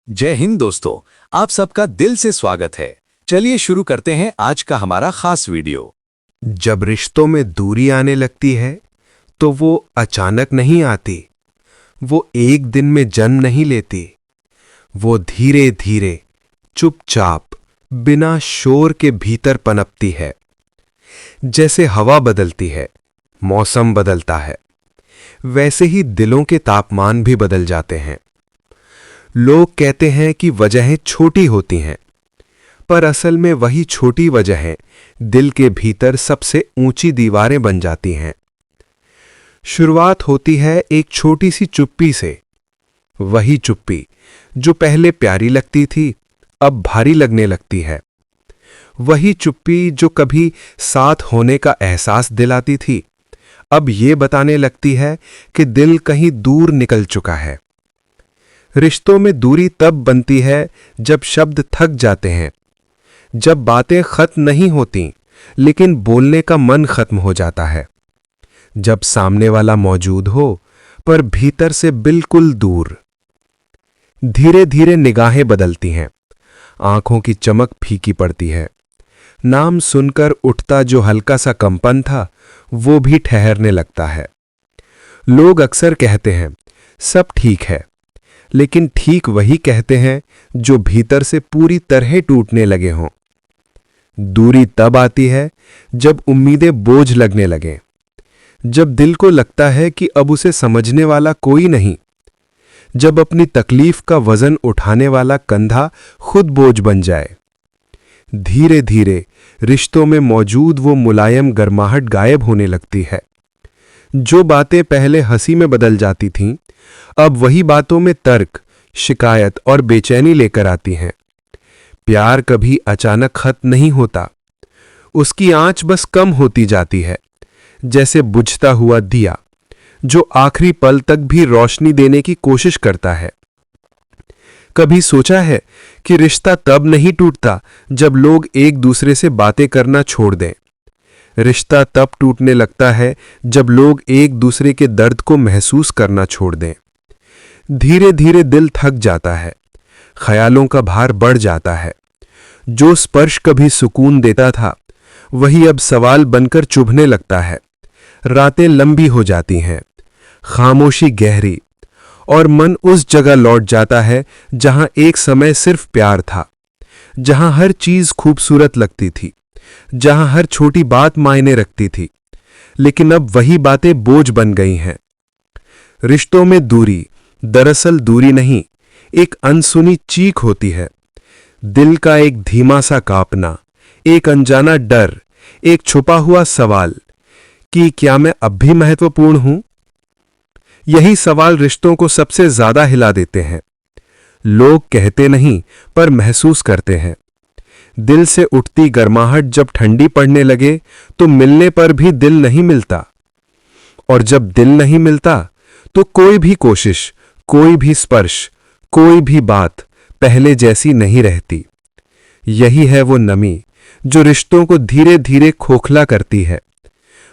जय हिंद दोस्तों, आप सबका दिल से स्वागत है। चलिए शुरू करते हैं आज का हमारा खास वीडियो। जब रिश्तों में दूरी आने लगती है तो वो अचानक नहीं आती। वो एक दिन में जन्म नहीं लेती। वो धीरे धीरे चुपचाप बिना शोर के भीतर पनपती है। जैसे हवा बदलती है, मौसम बदलता है, वैसे ही दिलों के तापमान भी बदल जाते हैं। लोग कहते हैं कि वजहें छोटी होती हैं, पर असल में वही छोटी वजहें दिल के भीतर सबसे ऊंची दीवारें बन जाती हैं। शुरुआत होती है एक छोटी सी चुप्पी से। वही चुप्पी जो पहले प्यारी लगती थी, अब भारी लगने लगती है। वही चुप्पी जो कभी साथ होने का एहसास दिलाती थी, अब ये बताने लगती है कि दिल कहीं दूर निकल चुका है। रिश्तों में दूरी तब बनती है जब शब्द थक जाते हैं, जब बातें खत्म नहीं होती लेकिन बोलने का मन खत्म हो जाता है, जब सामने वाला मौजूद हो पर भीतर से बिल्कुल दूर। धीरे धीरे निगाहें बदलती हैं, आंखों की चमक फीकी पड़ती है। नाम सुनकर उठता जो हल्का सा कंपन था, वो भी ठहरने लगता है। लोग अक्सर कहते हैं सब ठीक है, लेकिन ठीक वही कहते हैं जो भीतर से पूरी तरह टूटने लगे हों। दूरी तब आती है जब उम्मीदें बोझ लगने लगें, जब दिल को लगता है कि अब उसे समझने वाला कोई नहीं, जब अपनी तकलीफ का वजन उठाने वाला कंधा खुद बोझ बन जाए। धीरे धीरे रिश्तों में मौजूद वो मुलायम गर्माहट गायब होने लगती है। जो बातें पहले हंसी में बदल जाती थीं, अब वही बातों में तर्क, शिकायत और बेचैनी लेकर आती हैं। प्यार कभी अचानक खत्म नहीं होता, उसकी आंच बस कम होती जाती है, जैसे बुझता हुआ दिया जो आखिरी पल तक भी रोशनी देने की कोशिश करता है। कभी सोचा है कि रिश्ता तब नहीं टूटता जब लोग एक दूसरे से बातें करना छोड़ दें। रिश्ता तब टूटने लगता है जब लोग एक दूसरे के दर्द को महसूस करना छोड़ दें। धीरे धीरे दिल थक जाता है, ख्यालों का भार बढ़ जाता है। जो स्पर्श कभी सुकून देता था, वही अब सवाल बनकर चुभने लगता है। रातें लंबी हो जाती हैं, खामोशी गहरी, और मन उस जगह लौट जाता है जहां एक समय सिर्फ प्यार था, जहां हर चीज खूबसूरत लगती थी, जहां हर छोटी बात मायने रखती थी। लेकिन अब वही बातें बोझ बन गई हैं। रिश्तों में दूरी दरअसल दूरी नहीं, एक अनसुनी चीख होती है। दिल का एक धीमा सा कांपना, एक अनजाना डर, एक छुपा हुआ सवाल कि क्या मैं अब भी महत्वपूर्ण हूं। यही सवाल रिश्तों को सबसे ज्यादा हिला देते हैं। लोग कहते नहीं पर महसूस करते हैं। दिल से उठती गर्माहट जब ठंडी पड़ने लगे तो मिलने पर भी दिल नहीं मिलता, और जब दिल नहीं मिलता तो कोई भी कोशिश, कोई भी स्पर्श, कोई भी बात पहले जैसी नहीं रहती। यही है वो नमी जो रिश्तों को धीरे धीरे खोखला करती है।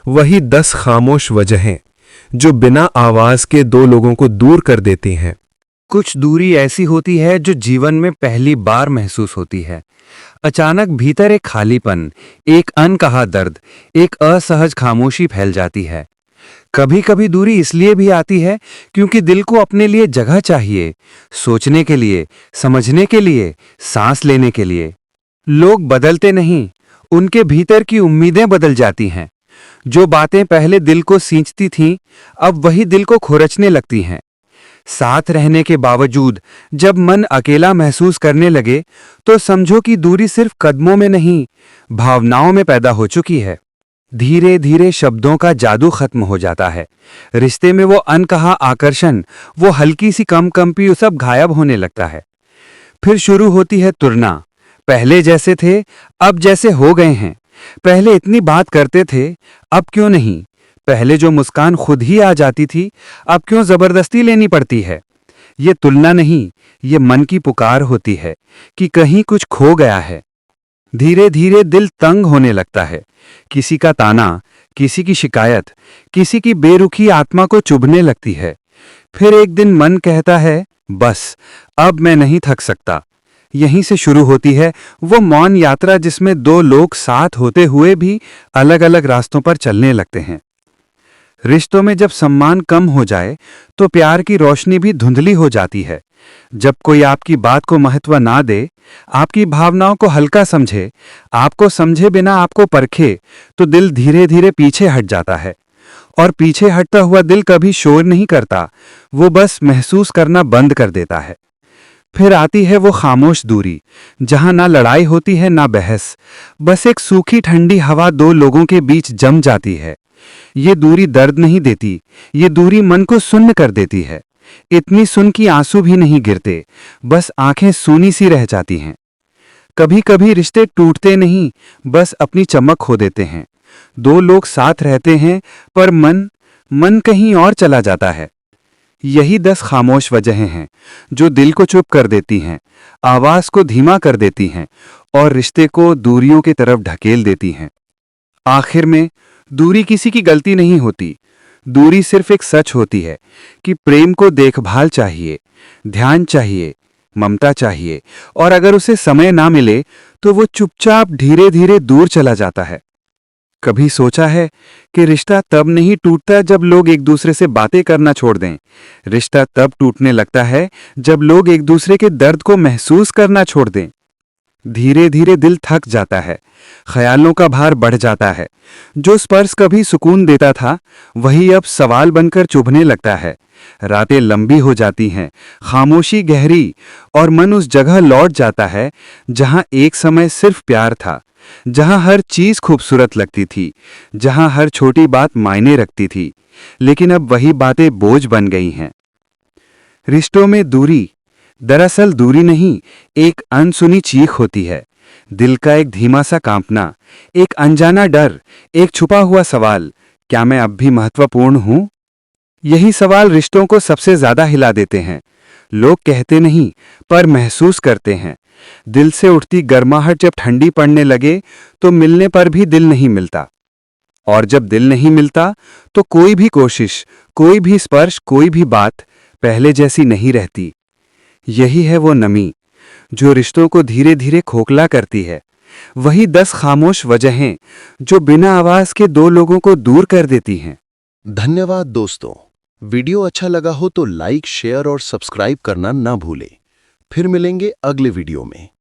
वही 10 खामोश वजहें जो बिना आवाज के दो लोगों को दूर कर देती हैं। कुछ दूरी ऐसी होती है जो जीवन में पहली बार महसूस होती है। अचानक भीतर एक खालीपन, एक अनकहा दर्द, एक असहज खामोशी फैल जाती है। कभी कभी दूरी इसलिए भी आती है क्योंकि दिल को अपने लिए जगह चाहिए, सोचने के लिए, समझने के लिए, सांस लेने के लिए। लोग बदलते नहीं, उनके भीतर की उम्मीदें बदल जाती हैं। जो बातें पहले दिल को सींचती थीं, अब वही दिल को खुरचने लगती हैं। साथ रहने के बावजूद जब मन अकेला महसूस करने लगे तो समझो कि दूरी सिर्फ कदमों में नहीं, भावनाओं में पैदा हो चुकी है। धीरे धीरे शब्दों का जादू खत्म हो जाता है। रिश्ते में वो अनकहा आकर्षण, वो हल्की सी कंपी सब गायब होने लगता है। फिर शुरू होती है तुलना। पहले जैसे थे, अब जैसे हो गए हैं। पहले इतनी बात करते थे, अब क्यों नहीं। पहले जो मुस्कान खुद ही आ जाती थी, अब क्यों जबरदस्ती लेनी पड़ती है। ये तुलना नहीं, ये मन की पुकार होती है कि कहीं कुछ खो गया है। धीरे धीरे दिल तंग होने लगता है। किसी का ताना, किसी की शिकायत, किसी की बेरुखी आत्मा को चुभने लगती है। फिर एक दिन मन कहता है बस अब मैं नहीं थक सकता। यहीं से शुरू होती है वो मौन यात्रा जिसमें दो लोग साथ होते हुए भी अलग अलग रास्तों पर चलने लगते हैं। रिश्तों में जब सम्मान कम हो जाए तो प्यार की रोशनी भी धुंधली हो जाती है। जब कोई आपकी बात को महत्व ना दे, आपकी भावनाओं को हल्का समझे, आपको समझे बिना आपको परखे, तो दिल धीरे धीरे पीछे हट जाता है। और पीछे हटता हुआ दिल कभी शोर नहीं करता, वो बस महसूस करना बंद कर देता है। फिर आती है वो खामोश दूरी, जहां ना लड़ाई होती है ना बहस, बस एक सूखी ठंडी हवा दो लोगों के बीच जम जाती है। ये दूरी दर्द नहीं देती, ये दूरी मन को सुन्न कर देती है। इतनी सुन कि आंसू भी नहीं गिरते, बस आंखें सूनी सी रह जाती हैं। कभी कभी रिश्ते टूटते नहीं, बस अपनी चमक खो देते हैं। दो लोग साथ रहते हैं पर मन कहीं और चला जाता है। यही 10 खामोश वजहें हैं जो दिल को चुप कर देती हैं, आवाज को धीमा कर देती हैं और रिश्ते को दूरियों की तरफ ढकेल देती हैं। आखिर में दूरी किसी की गलती नहीं होती। दूरी सिर्फ एक सच होती है कि प्रेम को देखभाल चाहिए, ध्यान चाहिए, ममता चाहिए, और अगर उसे समय ना मिले तो वो चुपचाप धीरे धीरे दूर चला जाता है। कभी सोचा है कि रिश्ता तब नहीं टूटता जब लोग एक दूसरे से बातें करना छोड़ दें। रिश्ता तब टूटने लगता है जब लोग एक दूसरे के दर्द को महसूस करना छोड़ दें। धीरे धीरे दिल थक जाता है, ख्यालों का भार बढ़ जाता है। जो स्पर्श कभी सुकून देता था वही अब सवाल बनकर चुभने लगता है। रातें लंबी हो जाती हैं, खामोशी गहरी, और मन उस जगह लौट जाता है जहां एक समय सिर्फ प्यार था, जहां हर चीज खूबसूरत लगती थी, जहां हर छोटी बात मायने रखती थी। लेकिन अब वही बातें बोझ बन गई हैं। रिश्तों में दूरी दरअसल दूरी नहीं, एक अनसुनी चीख होती है। दिल का एक धीमा सा कांपना, एक अनजाना डर, एक छुपा हुआ सवाल, क्या मैं अब भी महत्वपूर्ण हूं? यही सवाल रिश्तों को सबसे ज्यादा हिला देते हैं। लोग कहते नहीं पर महसूस करते हैं। दिल से उठती गर्माहट जब ठंडी पड़ने लगे तो मिलने पर भी दिल नहीं मिलता। और जब दिल नहीं मिलता तो कोई भी कोशिश, कोई भी स्पर्श, कोई भी बात पहले जैसी नहीं रहती। यही है वो नमी जो रिश्तों को धीरे धीरे खोखला करती है। वही 10 खामोश वजहें जो बिना आवाज के दो लोगों को दूर कर देती हैं। धन्यवाद दोस्तों। वीडियो अच्छा लगा हो तो लाइक, शेयर और सब्सक्राइब करना ना भूलें। फिर मिलेंगे अगले वीडियो में।